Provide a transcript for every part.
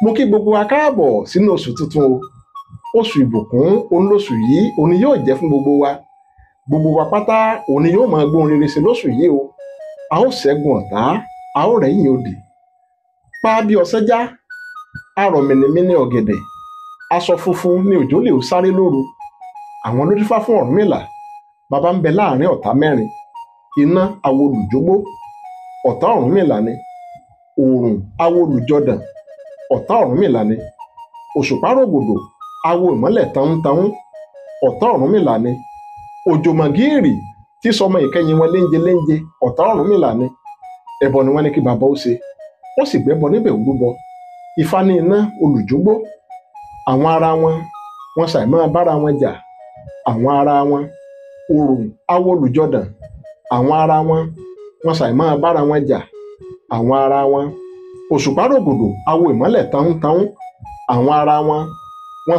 Mo kí gbogbo wa káàbọ̀ sínú oṣù tuntun o. Oṣù ìbùkún òun lóṣù yìí òun yóò jẹ́ fún gbogbo wa. Gbogbo wa pátá òun yóò máa gbóhun rere sí lóṣù yìí o. A ó ṣẹ́gun ọ̀tá, a ó rẹ́yìn òdì. Pa bí ọ̀sẹ̀ já, arọ̀ mìnìmíní ọ̀gẹ̀dẹ̀, aṣọ funfun ni òjò lè sáré lóru. Àwọn ló dífá fún Ọ̀rúnmìlà. Bàbá ń bẹ láàrin ọ̀tá mẹ́rin. Iná awo olùjógbó, ọ̀tá Ọ̀rúnmìlà ni. Òòrùn awo olùjọdàn, ọ̀tá Ọ̀rúnmìlà ni. Òṣùpá rògbòdò awo ìmọ́lẹ̀ tanútanú, ọ̀tá Ọ̀rúnmìlà ni. Òjò màgìrì tí sọmọ ìkẹyìn wọn léńjẹ ọ̀tá Ọ̀rúnmìlà ni. Ẹbọ ni wọ́n ní kí bàbá ó ṣe, ó sì gbẹ́bọ níbẹ̀ òrúbọ. Ifá ní iná olùjógbó. Àwọn ara wọn ṣàìmọ́ bára wọn jà. Àwọn ara wọn òòrùn awo olùjọdàn. Àwọn ara wọn ṣàìmọ́ bára wọn jà. Àwọn ara wọn òṣùpá rògbòdò awo ìmọ́lẹ̀ tanútanú. Àwọn ara wọn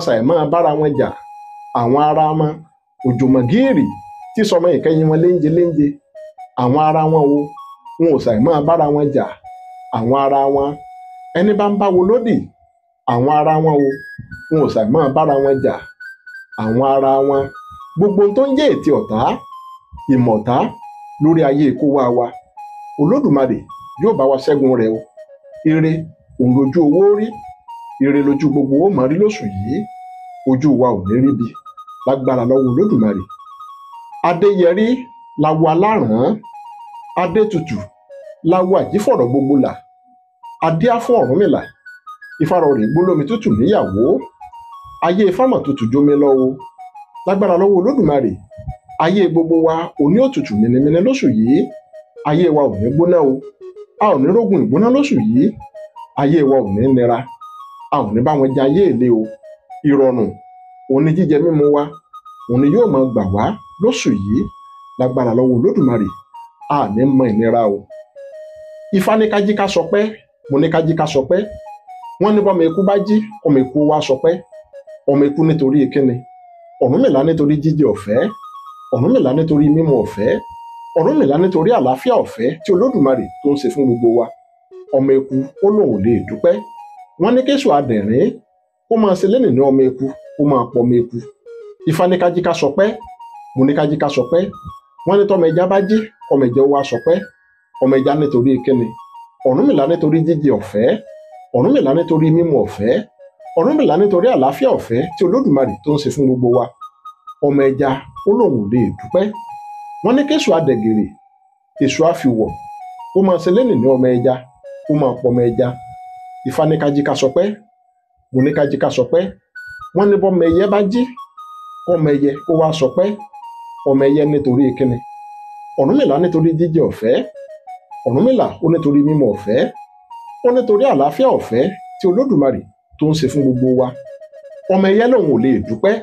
ṣàìmọ́ bára wọn jà. Àwọn ara wọn òjò màgìrì tí sọmọ ìkẹyìn wọn léńjẹ. Àwọn ara wọn ò ṣàìmọ́ bára wọn jà. Àwọn ara wọn ẹni bá ń báwo lódì. Àwọn ara wọn ò ṣàìmọ́ bára wọn jà. Àwọn ara wọn gbogbo tó ń jẹ́ ètè ọ̀tá ìmọ̀ta lórí ayé kó wá wa. Olódùmarè yóò bá wa ṣẹ́gun rẹ̀ o. Ire òun lójú owó rí, ire lójú gbogbo ó mọ̀ rí lóṣù yìí. Ojú wa ò ní ríbi lágbára lọ́wọ́ Olódùmarè. Adéyẹrí láwo aláràn, Adétutù láwo àjífọ̀rọ̀ gbogbo là. Adé á fún Ọ̀rúnmìlà, ìfarọ̀ rẹ̀ gbólómi tútù níyàwó. Ayé fámọ̀ tútù jómi lọ́wọ́ lágbára lọ́wọ́ Olódùmarè. Ayé gbogbo wa òní òtútù mìnìmìnì lóṣù yìí. Ayé wa ò ní gbóná o. A ò ní rógun ìgbóná lóṣù yìí. Ayé wa ò ní nira. A ò ní bá wọn jẹ ayé èlé o. Ìrọ̀rùn òní jíjẹ mímu wa òní yóò máa gbà wá lóṣù yìí lágbára lọ́wọ́ Olódùmarè. A ní mọ ìnira o. Ifá ní ká jí ká sọpẹ́, mo ní ká jí ká sọpẹ́. Wọ́n ní bọ́mọ eku bá jí ọmọ eku wá sọpẹ́. Ọmọ eku nítorí kíni? Ọ̀rúnmìlà nítorí jíjẹ ọ̀fẹ́. Ọ̀rúnmìlà nítorí mímu ọ̀fẹ́. Ọ̀rúnmìlà nítorí àlàáfíà ọ̀fẹ́ tí Olódùmarè tó ń ṣe fún gbogbo wa. Ọmọ eku ó lóun ò lè dúpẹ́. Wọ́n ní kéṣù adẹ̀rín kó máa ṣe lẹ́nìí ní ọmọ eku kó máa pọ̀ ọmọ eku. Ifá ní ká jí ká sọpẹ́, mo ní ká jí ká sọpẹ́. Wọ́n ní tọ́mọ ẹja bá jí ọmọ ẹja ó wá sọpẹ́. Ọmọ ẹja nítorí kíni? Ọ̀rúnmìlà nítorí jíjẹ ọ̀fẹ́. Ọ̀rúnmìlà nítorí mímu ọ̀fẹ́. Ọ̀rúnmìlà nítorí àlàáfíà ọ̀fẹ́ tí Olódùmarè tó ń ṣe fún gbogbo wa. Ọmọ ẹja ó lóun ò lè dúpẹ́. Wọ́n ní kéṣù adẹ̀gèrè èṣù àfiwọ̀ kó máa ṣe lẹ́nìí ní ọmọ ẹja kó máa pọ̀ ọmọ ẹja. Ifá ní ká jí ká sọpẹ́, mo ní ká jí ká sọpẹ́. Wọ́n ní bọ́mọ ẹyẹ bá jí ọmọ ẹyẹ kó wá sọpẹ́. Ọmọ ẹyẹ nítorí kíni? Ọ̀rúnmìlà nítorí jíjẹ ọ̀fẹ́. Ọ̀rúnmìlà ó nítorí mímu ọ̀fẹ́. Ó nítorí àlàáfíà ọ̀fẹ́ tí Olódùmarè tó ń ṣe fún gbogbo wa. Ọmọ ẹyẹ lòun ò lè dúpẹ́.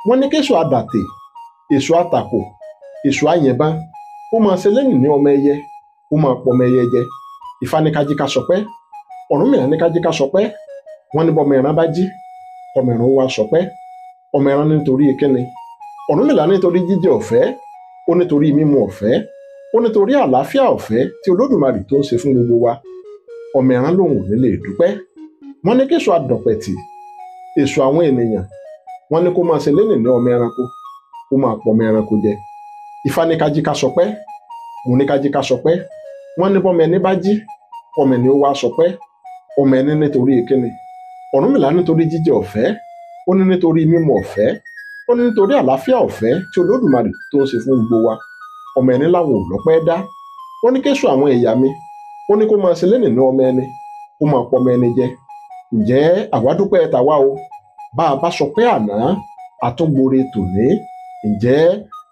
Wọ́n ní kéṣù adàtè èṣù àtàkò èṣù àyẹ̀bá ó máa ṣe lẹ́yìn ní ọmọ ẹyẹ ó máa pọ̀ ọmọ ẹyẹ jẹ. Ifá ní ká jí ká sọpẹ́. Ọ̀rúnmìlà ní ká jí ká sọpẹ́. Wọ́n ní bọ́mọ ẹran bá jí ọmọ ẹran ó wá sọpẹ́. Ọmọ ẹran nítorí kíni? Ọ̀rúnmìlà nítorí jíjẹ ọ̀fẹ́. Ó nítorí mímu ọ̀fẹ́. Ó nítorí àlàáfíà ọ̀fẹ́ tí Olódùmarè tó ń ṣe fún gbogbo wa. Ọmọ ẹran lòun ò ní lè dúpẹ́. Wọ́n ní kéṣù adọ̀pẹ̀tì èṣù àwọn ènìyàn. Wọ́n ní kó máa ṣe lẹ́nìí ní ọmọ ẹranko kó máa pọ̀ ọmọ ẹranko jẹ. Ifá ní ká jí ká sọpẹ́, mo ní ká jí ká sọpẹ́. Wọ́n ní bọ́mọ ẹni bá jí ọmọ ẹni ó wá sọpẹ́. Ọmọ ẹni nítorí kíni? Ọ̀rúnmìlà nítorí jíjẹ ọ̀fẹ́. Ó ní nítorí mímu ọ̀fẹ́. Ó ní nítorí àlàáfíà ọ̀fẹ́ tí Olódùmarè tó ń ṣe fún gbogbo wa. Ọmọ ẹni láwọn ò lọ́pẹ́ dá. Ó ní kéṣù àwọn ẹ̀yà mi ó ní kó máa ṣe lẹ́nìí ní ọmọ ẹni kó máa pọ̀ ọmọ ẹni jẹ. Ǹjẹ́ àwa dúpẹ́ tàwa o? Bá a bá sọpẹ́ àná àtúngbore tòní. Ǹjẹ́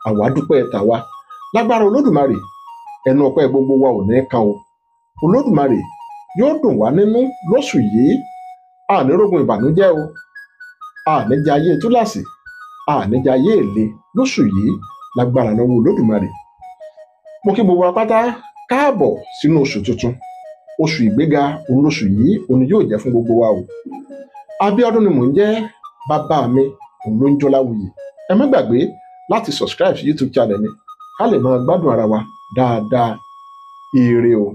àwa dúpẹ́ tàwa? Lágbára Olódùmarè ẹnu ọpẹ́ gbogbo wa ò ní kan o. Olódùmarè yóò dùn wá nínú lóṣù yìí. A ní rógun ìbànújẹ́ o. A ní jẹ ayé túláàsì. A ní jẹ ayé èlé lóṣù yìí lágbára lọ́wọ́ Olódùmarè. Mo kí gbogbo wa pátá káàbọ̀ sínú oṣù tuntun. Oṣù ìgbéga òun lóṣù yìí òun yóò jẹ́ fún gbogbo wa o. Abíọ́dún ni mò ń jẹ́, bàbá mi òun ló ń Jọláwuyì. Ẹ má gbàgbé láti subscribe sí YouTube channel mi ká lè máa gbádùn ara wa dáadáa. Ire o.